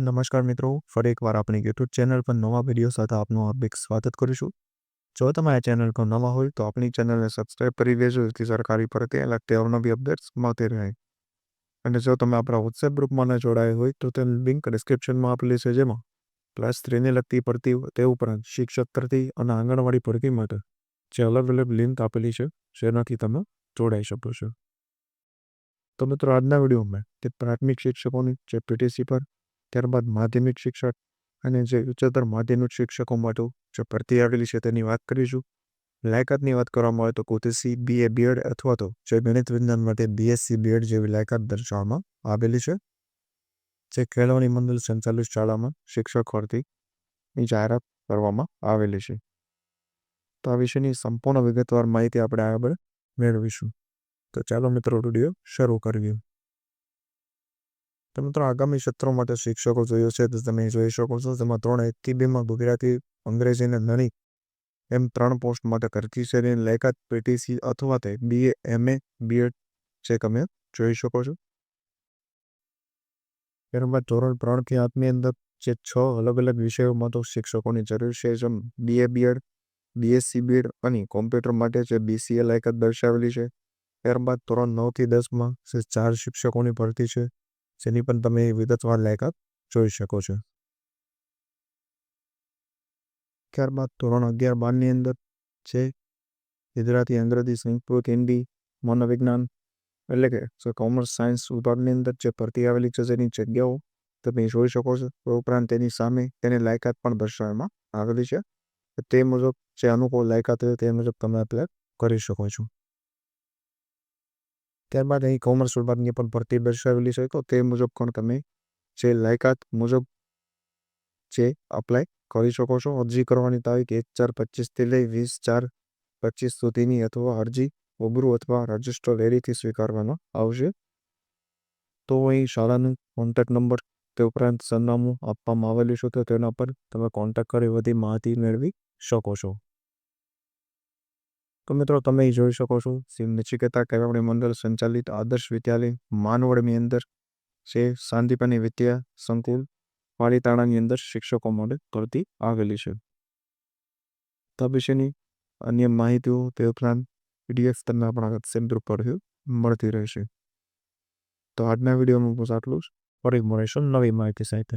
નમસ્કાર મિત્રો, ફરી એકવાર આપણી યુટ્યુબ ચેનલ પર નવા વિડીયો સાથે આપનું હાર્દિક સ્વાગત કરું છું। જો તમે આ ચેનલ પર નવા હોય તો આપણી ચેનલને સબસ્ક્રાઇબ કરી દેજો, જેથી સરકારી ભરતી લગતી અવનવી અપડેટ્સ મળતી રહે। અને જો તમે આપણા વોટ્સએપ ગ્રુપમાં ન જોડાયા હોય તો તેની લિંક ડિસ્ક્રિપ્શનમાં આપેલી છે, જેમાં +3ની લગતી ભરતી તે ઉપરાંત શિક્ષક ભરતી અને આંગણવાડી ભરતી માટે જે અલગ અલગ લિંક આપેલી છે, જેનાથી તમે જોડાઈ શકો છો। તો મિત્રો, આજના વિડીયોમાં તે પ્રાથમિક શિક્ષકોની જે પીટીસી પર, ત્યારબાદ માધ્યમિક શિક્ષક અને જે ઉચ્ચતર માધ્યમિક શિક્ષકો માટે જે ભરતી આવેલી છે તેની વાત કરીશું। લાયકાતની વાત કરવામાં આવે તો કોટેસી BA BEd અથવા તો જે ગણિત વિજ્ઞાન માટે BSc BEd જેવી લાયકાત દર્શાવવામાં આવેલી છે। જે કેળવણી મંડળ સંચાલિત શાળામાં શિક્ષક ભરતીની જાહેરાત કરવામાં આવેલી છે। તો આ વિશેની સંપૂર્ણ વિગતવાર માહિતી આપણે આગળ મેળવીશું। તો ચાલો મિત્રો, વિડીયો શરૂ કરીએ। તો મિત્રો, આગામી સત્રો માટે શિક્ષકો જોઈએ છે તો તમે જોઈ શકો છો, તેમાં 3 1 થી 2માં ગુજરાતી, અંગ્રેજી અને ગણિત એમ 3 પોસ્ટ માટે ભરતી છે। તેની લાયકાત પીટીસી અથવા તો BA MA BEd જે તમે જોઈ શકો છો। ત્યારબાદ ધોરણ 3 થી 8ની અંદર જે 6 અલગ અલગ વિષયોમાં તો શિક્ષકોની જરૂર છે, જેમ BA BEd, BSc BEd અને કોમ્પ્યુટર માટે જે BCA લાયકાત દર્શાવેલી છે। ત્યારબાદ ધોરણ 9 થી 10માં 4 શિક્ષકોની ભરતી છે, જેની પણ તમે વિગતવાર લાયકાત જોઈ શકો છો। ત્યારબાદ ધોરણ 11-12ની અંદર જે ગુજરાતી, અંગ્રેજી, સંસ્કૃત, હિન્દી, મનોવિજ્ઞાન એટલે કે કોમર્સ સાયન્સ વિભાગની અંદર જે ભરતી આવેલી છે, જેની જગ્યાઓ તમે જોઈ શકો છો। તે ઉપરાંત તેની સામે તેની લાયકાત પણ દર્શાવવામાં આવેલી છે। તે મુજબ જે અનુકૂળ લાયકાત હોય તે મુજબ તમે એપ્લાય કરી શકો છો। ત્યારબાદ અહીં કોમર્સ વિભાગની પણ ભરતી દર્શાવેલી છે, તો તે મુજબ પણ તમે જે લાયકાત મુજબ જે અપ્લાય કરી શકો છો। અરજી કરવાની તારીખ 1/4/25થી લઈ 20/4/25 સુધીની અથવા અરજી રૂબરૂ અથવા રજિસ્ટર ડેરીથી સ્વીકારવામાં આવશે। તો અહીં શાળાનું કોન્ટેક્ટ નંબર તે ઉપરાંત સરનામું આપવામાં આવેલું છે, તો તેના પર તમે કોન્ટેક્ટ કરી બધી માહિતી મેળવી શકો છો। તો મિત્રો, તમે જોઈ શકો છો, શ્રી નચિકેતા કેળવણી મંડળ સંચાલિત આદર્શ વિદ્યાલય માનવડની અંદર જે શાંતિપાની વિદ્યા સંકુલ પાલીતાણાની અંદર શિક્ષકો માટે ભરતી આવેલી છે। તો આ વિશેની અન્ય માહિતીઓ તે ઉપરાંત PDF તમને આપણા વોટ્સએપ ગ્રુપ પર મળતી રહેશે। તો આજના વિડીયોમાં બસ આટલું જ। ફરી મળીશું નવી માહિતી સાથે।